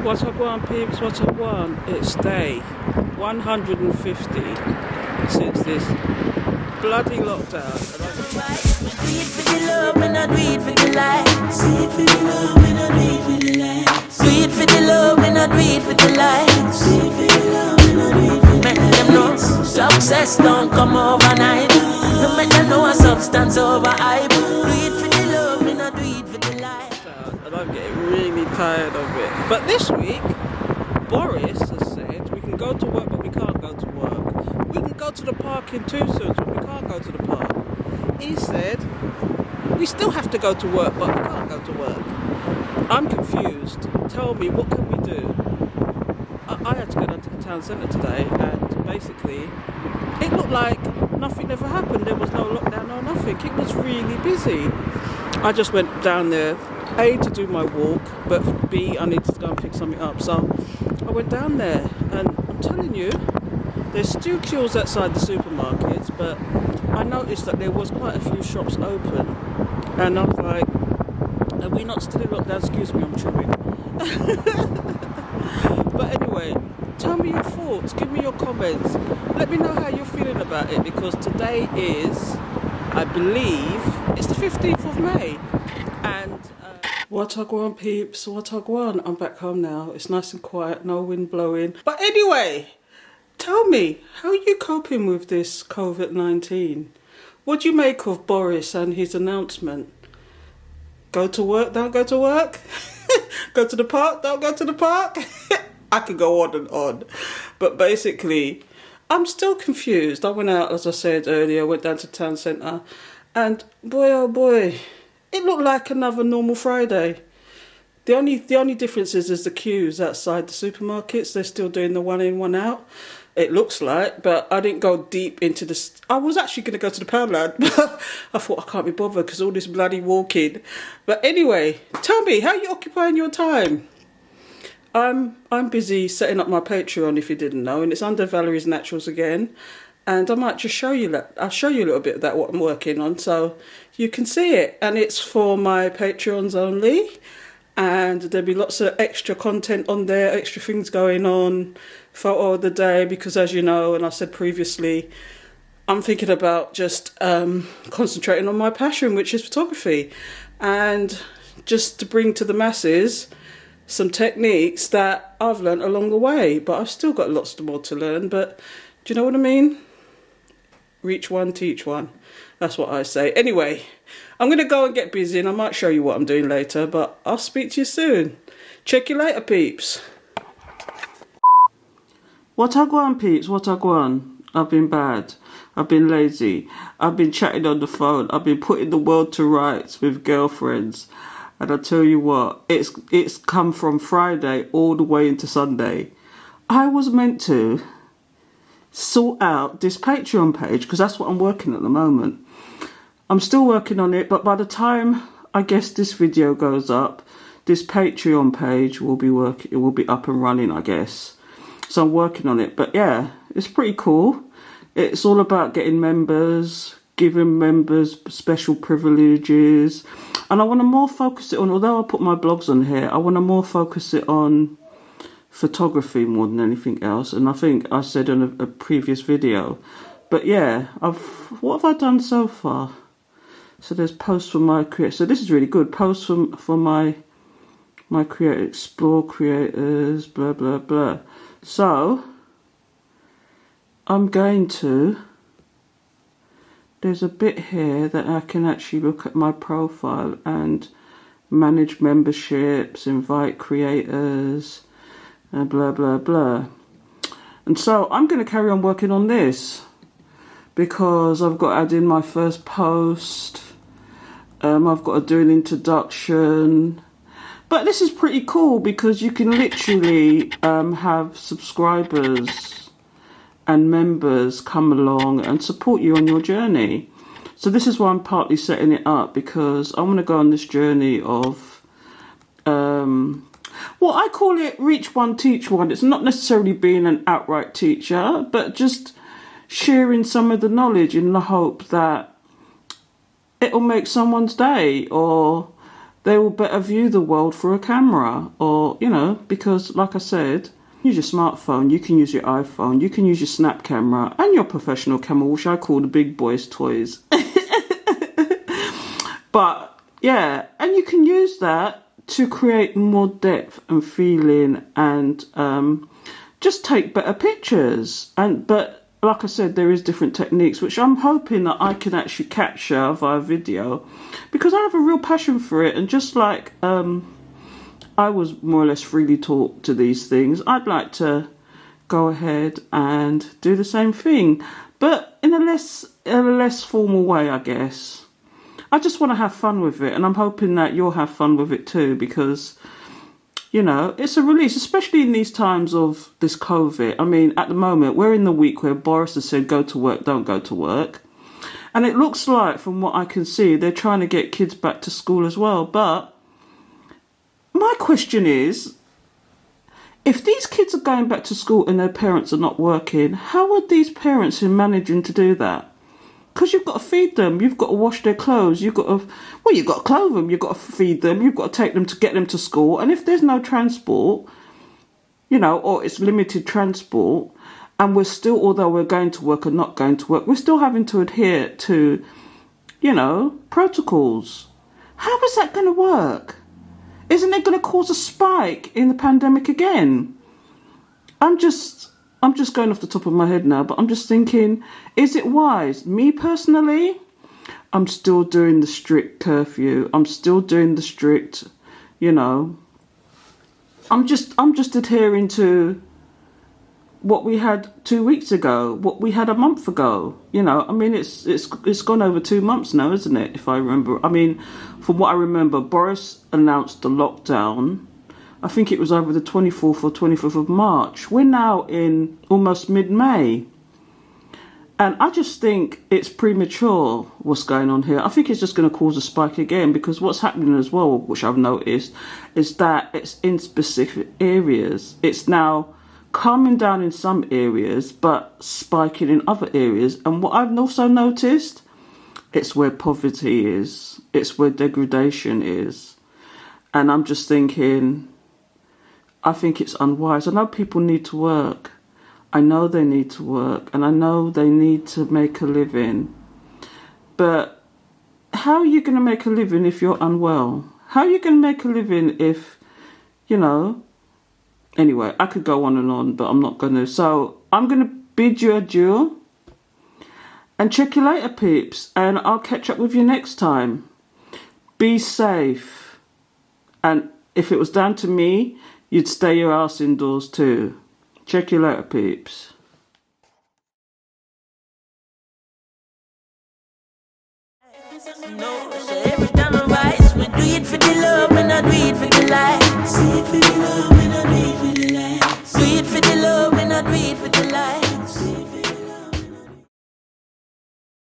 What's up, gwan, peeps? What's up, gwan? It's day 150 since this bloody lockdown. Do it for the love and I do it for the likes. Do it for the love and I do it for the likes. Do it for the love and I do it for the likes. Do it for the love and I do it for the likes. Make them know success don't come overnight. No make them know a substance over hype. Do it for the love and I do it for the likes. And I'm getting really tired of it. But this week, Boris has said we can go to work but we can't go to work. We can go to the park in Tucson but we can't go to the park. He said we still have to go to work but we can't go to work. I'm confused. Tell me, what can we do? I had to go down to the town centre today and basically it looked like nothing ever happened. There was no lockdown, no nothing. It was really busy. I just went down there, A, to do my walk, but B, I needed to go and pick something up. So I went down there and I'm telling you, there's still queues outside the supermarkets, but I noticed that there was quite a few shops open. And I was like, are we not still in lockdown? Excuse me, I'm chewing. But anyway, tell me your thoughts, give me your comments. Let me know how you're feeling about it, because today is, I believe, it's the 15th of May. And what a gwan, peeps, what a gwan. I'm back home now. It's nice and quiet, no wind blowing. But anyway, tell me, how are you coping with this COVID-19? What do you make of Boris and his announcement? Go to work, don't go to work? Go to the park, don't go to the park? I could go on and on. But basically, I'm still confused. I went out, as I said earlier, went down to town centre, and boy oh boy, it looked like another normal Friday. The only difference is the queues outside the supermarkets. They're still doing the one in, one out. It looks like, but I didn't go deep into this. I was actually going to go to the Poundland, but I thought I can't be bothered because all this bloody walking. But anyway, tell me, how are you occupying your time? I'm busy setting up my Patreon, if you didn't know, and it's under Valeriesnaturals again. And I might just show you that. I'll show you a little bit of that, what I'm working on, so you can see it. And it's for my Patreons only. And there'll be lots of extra content on there, extra things going on, photo of the day, because as you know, and I said previously, I'm thinking about just concentrating on my passion, which is photography, and just to bring to the masses some techniques that I've learned along the way. But I've still got lots more to learn, but do you know what I mean? Reach one, teach one. That's what I say. Anyway, I'm going to go and get busy and I might show you what I'm doing later, but I'll speak to you soon. Check you later, peeps. What a gwan, peeps, what a gwan. I've been bad. I've been lazy. I've been chatting on the phone. I've been putting the world to rights with girlfriends. And I tell you what, it's come from Friday all the way into Sunday. I was meant to sort out this Patreon page because that's what I'm working at the moment. I'm still working on it, but by the time I guess this video goes up, this Patreon page will be up and running, I guess. So I'm working on it, but yeah, it's pretty cool. It's all about getting members, giving members special privileges, and I want to more focus it on, although I put my blogs on here, I want to more focus it on photography more than anything else. And I think I said in a previous video, but yeah, what have I done so far? So there's posts for my creators. So this is really good. Posts for my creator, explore creators, blah blah blah. So I'm going to. There's a bit here that I can actually look at my profile and manage memberships, invite creators, and blah blah blah. And so I'm going to carry on working on this because I've got to add in my first post. I've got to do an introduction. But this is pretty cool because you can literally have subscribers and members come along and support you on your journey. So this is why I'm partly setting it up, because I want to go on this journey of well, I call it reach one, teach one. It's not necessarily being an outright teacher, but just sharing some of the knowledge in the hope that it'll make someone's day, or they will better view the world through a camera, or, you know, because like I said, use your smartphone, you can use your iPhone, you can use your snap camera and your professional camera, which I call the big boys' toys. But yeah, and you can use that to create more depth and feeling, and just take better pictures. But like I said, there is different techniques, which I'm hoping that I can actually capture via video, because I have a real passion for it. And just like I was more or less freely taught to these things, I'd like to go ahead and do the same thing, but in a less formal way, I guess. I just want to have fun with it, and I'm hoping that you'll have fun with it too, because, you know, it's a release, especially in these times of this COVID. I mean, at the moment, we're in the week where Boris has said, go to work, don't go to work. And it looks like, from what I can see, they're trying to get kids back to school as well. But my question is, if these kids are going back to school and their parents are not working, how are these parents managing to do that? Because you've got to feed them, you've got to wash their clothes, you've got to clothe them, you've got to feed them, you've got to take them to get them to school. And if there's no transport, you know, or it's limited transport, and we're still, although we're going to work and not going to work, we're still having to adhere to, you know, protocols. How is that going to work? Isn't it going to cause a spike in the pandemic again? I'm just going off the top of my head now, but I'm just thinking, is it wise? Me personally, I'm still doing the strict curfew. I'm still doing the strict, you know, I'm just adhering to what we had 2 weeks ago, what we had a month ago. You know, I mean, it's gone over 2 months now, isn't it? If I remember, I mean, from what I remember, Boris announced the lockdown. I think it was over the 24th or 25th of March. We're now in almost mid-May. And I just think it's premature what's going on here. I think it's just going to cause a spike again, because what's happening as well, which I've noticed, is that it's in specific areas. It's now calming down in some areas, but spiking in other areas. And what I've also noticed, it's where poverty is. It's where degradation is. And I'm just thinking, I think it's unwise. I know people need to work. I know they need to work, and I know they need to make a living. But how are you going to make a living if you're unwell? How are you going to make a living if, you know... Anyway, I could go on and on, but I'm not going to. So I'm going to bid you adieu. And check you later, peeps. And I'll catch up with you next time. Be safe. And if it was down to me, you'd stay your ass indoors too. Check you later, peeps. No, so every time I rise, we do it for the love and I do it for the lights.